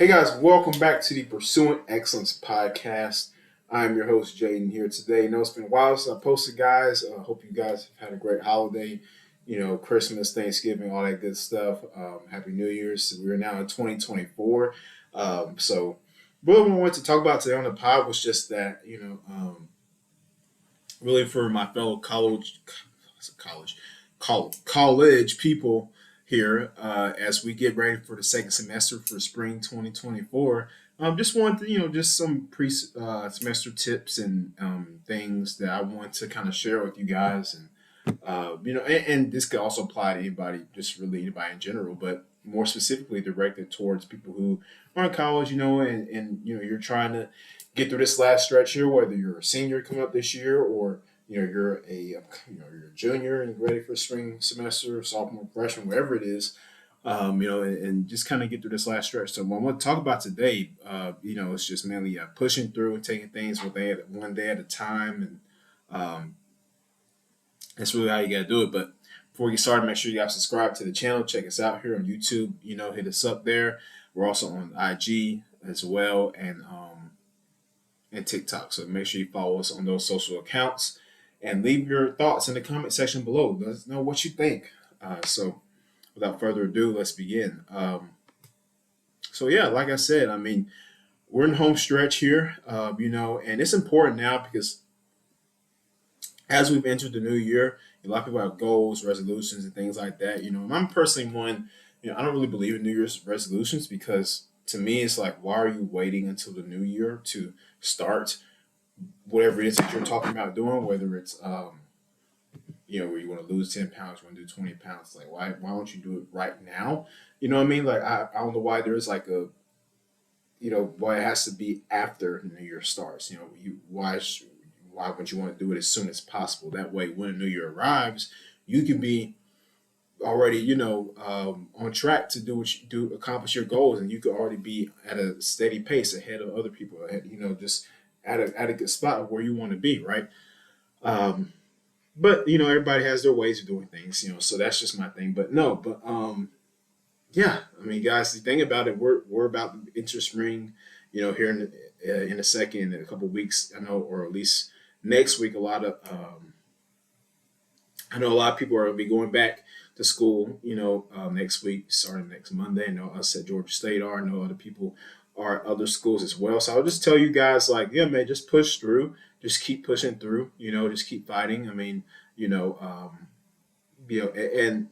Hey guys, welcome back to the Pursuing Excellence podcast. I'm your host Jaden here today. I know it's been a while since I posted, guys. I hope you guys have had a great holiday. Christmas, Thanksgiving, all that good stuff. Happy New Year's. So we're now in 2024. So, what I wanted to talk about today on the pod was just that, really for my fellow college people here as we get ready for the second semester for spring 2024. Just want to, just some pre semester tips and things that I want to kind of share with you guys, and and this could also apply to anybody, just really anybody in general, but more specifically directed towards people who are in college, and you're trying to get through this last stretch here, whether you're a senior coming up this year or you're a junior and ready for spring semester, sophomore, freshman, wherever it is, and just kind of get through this last stretch. So what I want to talk about today, it's just mainly pushing through and taking things one day at a time, and that's really how you got to do it. But before we get started, make sure you guys subscribe to the channel. Check us out here on YouTube. Hit us up there. We're also on IG as well, and TikTok. So make sure you follow us on those social accounts and leave your thoughts in the comment section below. Let us know what you think. So without further ado, let's begin. So yeah, like I said, I mean, we're in home stretch here, and it's important now because as we've entered the new year, a lot of people have goals, resolutions, and things like that. And I'm personally one, I don't really believe in New Year's resolutions because to me, it's like, why are you waiting until the new year to start whatever it is that you're talking about doing, whether it's where you want to lose 10 pounds, you want to do 20 pounds, like why don't you do it right now? You know what I mean? Like I don't know why there's like why it has to be after the new year starts. Why would you want to do it as soon as possible? That way when the new year arrives, you can be already on track to do what you do, accomplish your goals, and you could already be at a steady pace ahead of other people, ahead, just at a good spot of where you want to be, right? But everybody has their ways of doing things, so that's just my thing. But no, but yeah, I mean, guys, the thing about it, we're about to enter spring, here in a second, in a couple of weeks, I know, or at least next week. I know a lot of people are going to be going back to school, next week, starting next Monday. I know us at Georgia State are. I know other people are at other schools as well. So I'll just tell you guys, like, yeah, man, just push through. Just keep pushing through, just keep fighting. I mean, and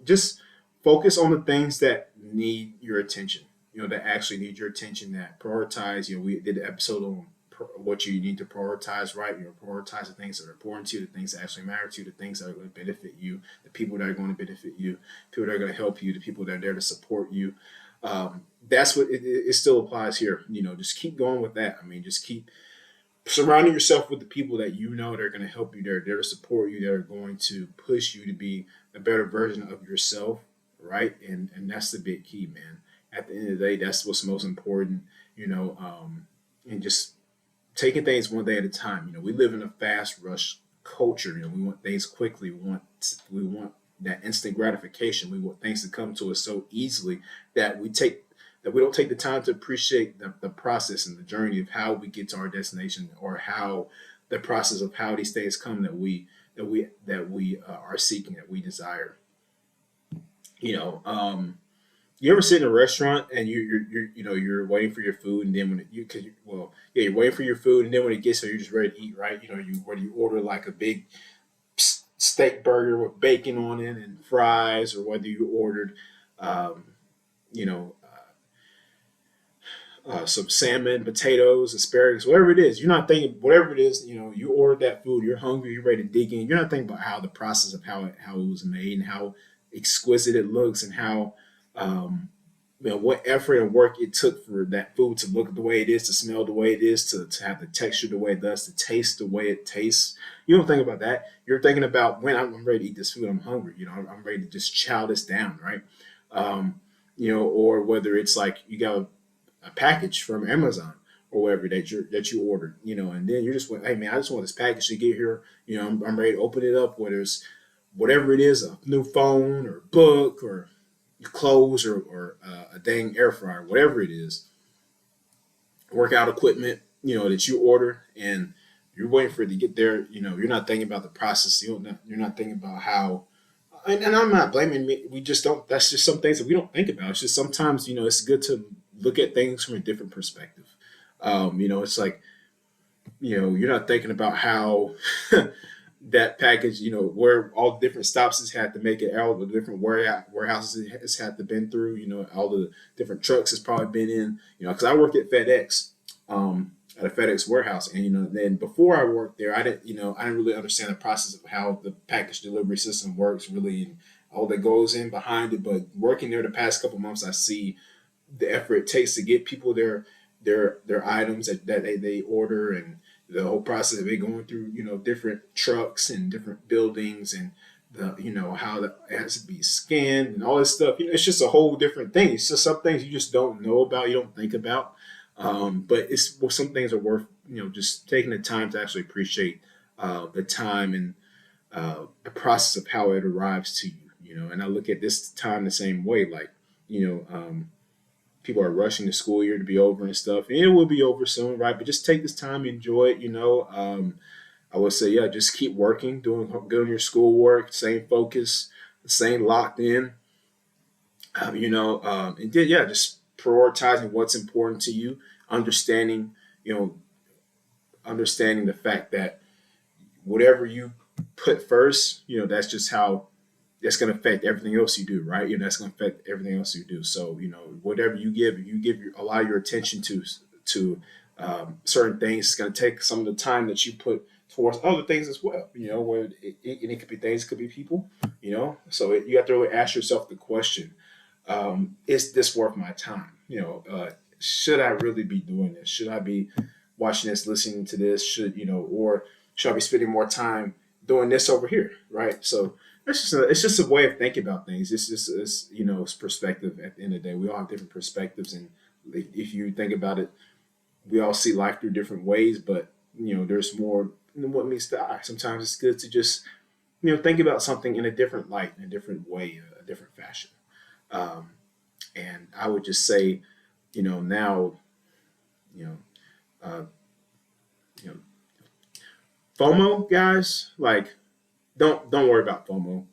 just focus on the things that need your attention, that actually need your attention, that prioritize. We did an episode on what you need to prioritize, right? Prioritize the things that are important to you, the things that actually matter to you, the things that are going to benefit you, the people that are going to benefit you, people that are going to help you, the people that are there to support you. That's what it still applies here. Just keep going with that. I mean, just keep surrounding yourself with the people that that are going to help you. They're there to support you. They're going to push you to be a better version of yourself, right? And that's the big key, man. At the end of the day, that's what's most important. And just taking things one day at a time. We live in a fast rush culture. We want things quickly. We want that instant gratification. We want things to come to us so easily that we don't take the time to appreciate the process and the journey of how we get to our destination, or how the process of how these things come that we are seeking, that we desire. You ever sit in a restaurant and you're waiting for your food, and then you're waiting for your food, and then when it gets there, you're just ready to eat, right? Whether you order like a big steak burger with bacon on it and fries, or whether you ordered, you know, some salmon, potatoes, asparagus, whatever it is. You're not thinking, whatever it is, you ordered that food, you're hungry, you're ready to dig in. You're not thinking about how the process of how it was made, and how exquisite it looks, and how what effort and work it took for that food to look the way it is, to smell the way it is, to have the texture the way it does, to taste the way it tastes. You don't think about that. You're thinking about, when I'm ready to eat this food, I'm hungry. I'm ready to just chow this down, right? Or whether it's like you got a package from Amazon or whatever that you ordered, and then you're just like, hey man, I just want this package to get here. I'm ready to open it up. Whether it's whatever it is, a new phone or book or your clothes or a dang air fryer, whatever it is. workout equipment, that you order, and you're waiting for it to get there. You're not thinking about the process. You're not thinking about how. And I'm not blaming me. We just don't. That's just some things that we don't think about. It's just sometimes it's good to look at things from a different perspective. It's like you're not thinking about how that package, where all the different stops it's had to make it, all the different warehouses it's had to been through, all the different trucks it's probably been in, because I worked at FedEx, at a FedEx warehouse, and then before I worked there, I didn't really understand the process of how the package delivery system works really, and all that goes in behind it. But working there the past couple months, I see the effort it takes to get people their items that they order, and the whole process of it going through different trucks and different buildings, and the how that it has to be scanned and all this stuff. It's just a whole different thing. It's just some things you just don't know about, you don't think about. But it's well, some things are worth just taking the time to actually appreciate the time and the process of how it arrives to you. And I look at this time the same way. Like you know, people are rushing the school year to be over and stuff, and it will be over soon, right? But just take this time, enjoy it. I would say, yeah, just keep working, doing your schoolwork, same focus, same locked in. And then yeah, just prioritizing what's important to you, understanding, you know, understanding the fact that whatever you put first, that's just how that's going to affect everything else you do, right? That's going to affect everything else you do. So, whatever you give, if you give a lot of your attention to certain things, it's going to take some of the time that you put towards other things as well. Where and it could be things, it could be people. So you have to really ask yourself the question: is this worth my time? Should I really be doing this? Should I be watching this, listening to this? Or should I be spending more time doing this over here? Right. So it's just a way of thinking about things. It's perspective. At the end of the day, we all have different perspectives, and if you think about it, we all see life through different ways. But there's more than what meets the eye. Sometimes it's good to just think about something in a different light, in a different way, a different fashion. Um, and I would just say, now, you know, uh, you know, FOMO, guys, like don't worry about FOMO.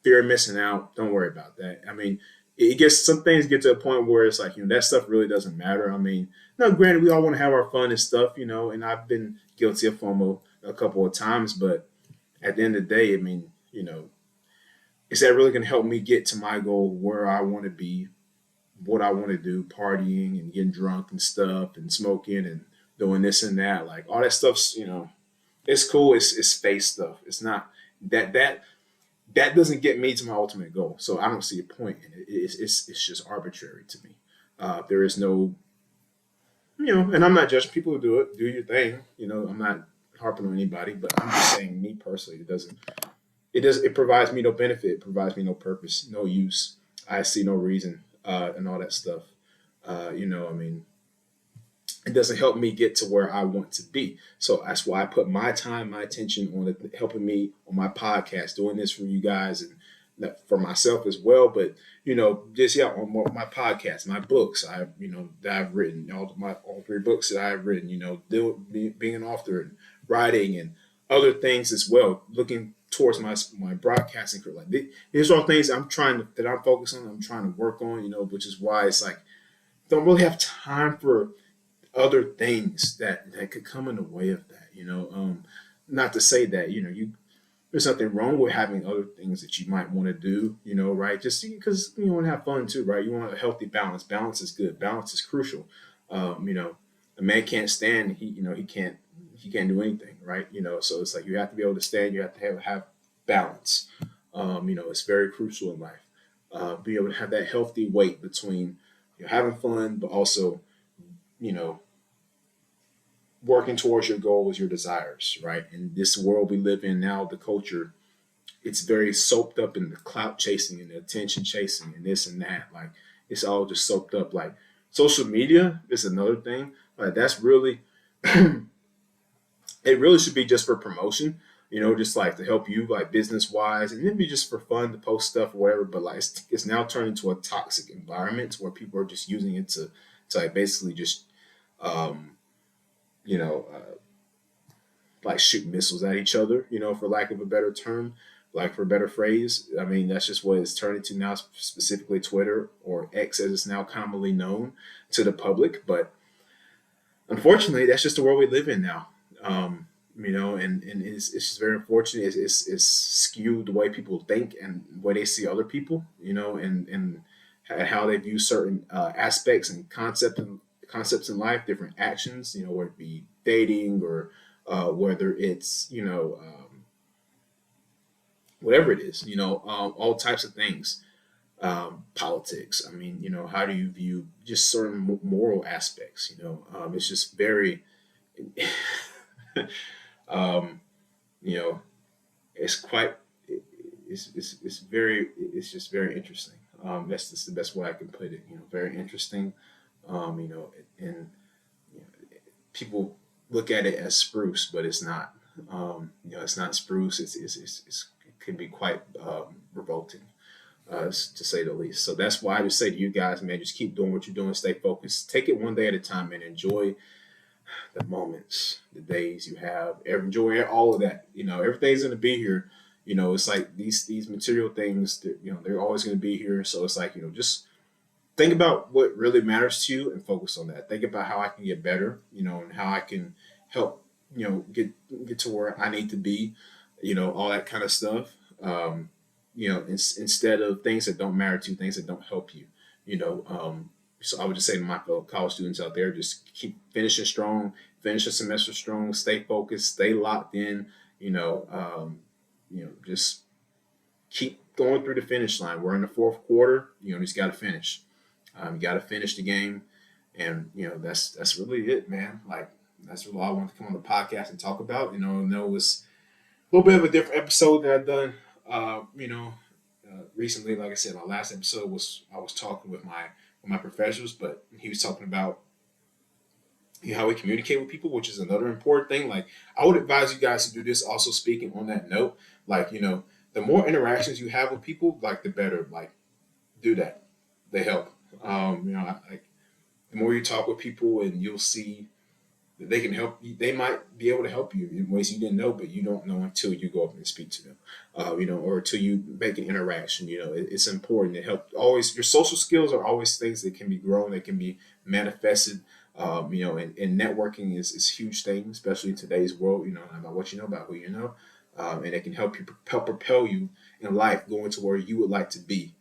Fear of missing out. Don't worry about that. I mean, it gets some things get to a point where it's like that stuff really doesn't matter. I mean, no, granted, we all want to have our fun and stuff, and I've been guilty of FOMO a couple of times, but at the end of the day, I mean, is that really going to help me get to my goal, where I want to be, what I want to do, partying and getting drunk and stuff and smoking and doing this and that, like all that stuff's, it's cool. It's space stuff. It's not that doesn't get me to my ultimate goal. So I don't see a point in it. It's just arbitrary to me. There is no, and I'm not judging people who do it. Do your thing. I'm not harping on anybody, but I'm just saying, me personally, it provides me no benefit. It provides me no purpose, no use. I see no reason, and all that stuff. I mean, it doesn't help me get to where I want to be. So that's why I put my time, my attention on it, helping me on my podcast, doing this for you guys and for myself as well. But just yeah, on my podcast, my books, that I've written, all three books that I've written, being an author and writing and other things as well. Looking towards my broadcasting career, like these are all things that I'm focused on. I'm trying to work on, which is why it's like don't really have time for other things that could come in the way of that. Not to say that there's nothing wrong with having other things that you might want to do. Right? Just because you want to have fun too, right? You want a healthy balance. Balance is good. Balance is crucial. A man can't stand. He can't do anything, right? So it's like you have to be able to stand. You have to have balance. It's very crucial in life. Be able to have that healthy weight between having fun, but also you know working towards your goals, your desires, right? In this world we live in now, the culture, it's very soaked up in the clout chasing and the attention chasing and this and that. Like it's all just soaked up. Like social media is another thing. Like that's really it really should be just for promotion, just like to help you like business wise and maybe just for fun to post stuff or whatever. But like it's now turned into a toxic environment where people are just using it to like basically just um, you know, like shoot missiles at each other, for lack of a better term, like for a better phrase. I mean, that's just what it's turned into now, specifically Twitter or X as it's now commonly known to the public. But unfortunately, that's just the world we live in now. And it's just very unfortunate. It's skewed the way people think and the way they see other people, and how they view certain aspects and concepts in life, different actions, whether it be dating or whether it's, whatever it is, all types of things, politics. I mean, how do you view just certain moral aspects? It's just very, um, you know, it's quite, it's very, it's just very interesting. That's just the best way I can put it. Very interesting. And you know, people look at it as spruce, but it's not. It's not spruce. It can be quite revolting, to say the least. So that's why I just say to you guys, man, just keep doing what you're doing. Stay focused. Take it one day at a time and enjoy the moments, the days you have. Enjoy all of that. Everything's gonna be here. It's like these material things. They're always gonna be here. So it's like just think about what really matters to you and focus on that. Think about how I can get better. And how I can help. Get to where I need to be. All that kind of stuff. Instead of things that don't matter to you, things that don't help you. So I would just say to my fellow college students out there, just keep finishing strong, finish the semester strong, stay focused, stay locked in. Just keep going through the finish line. We're in the fourth quarter. You just got to finish. You got to finish the game, and that's really it, man. Like that's really all I wanted to come on the podcast and talk about. I know it was a little bit of a different episode that I've done. Recently, like I said, my last episode was I was talking with my professors, but he was talking about how we communicate with people, which is another important thing. Like I would advise you guys to do this. Also, speaking on that note, like the more interactions you have with people, like the better. Like do that. They help. Like the more you talk with people, and you'll see that they can help you. They might be able to help you in ways you didn't know, but you don't know until you go up and speak to them, or until you make an interaction. It's important to help. Always, your social skills are always things that can be grown, that can be manifested. And networking is a huge thing, especially in today's world. About what you know, about who you know, and it can help propel you in life, going to where you would like to be.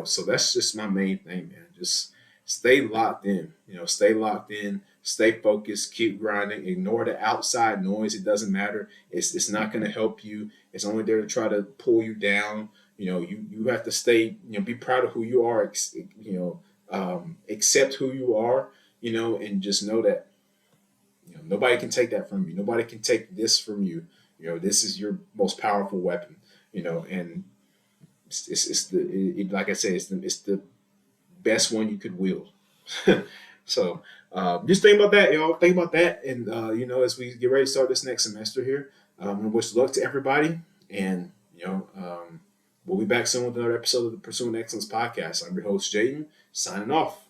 So that's just my main thing, man. Just stay locked in. Stay locked in. Stay focused. Keep grinding. Ignore the outside noise. It doesn't matter. It's not going to help you. It's only there to try to pull you down. You have to stay. Be proud of who you are. Accept who you are. And just know that nobody can take that from you. Nobody can take this from you. This is your most powerful weapon. And like I said, it's the best one you could wield. So just think about that, y'all. Think about that, and as we get ready to start this next semester here, I wish luck to everybody, and we'll be back soon with another episode of the Pursuing Excellence podcast. I'm your host Jaden, signing off.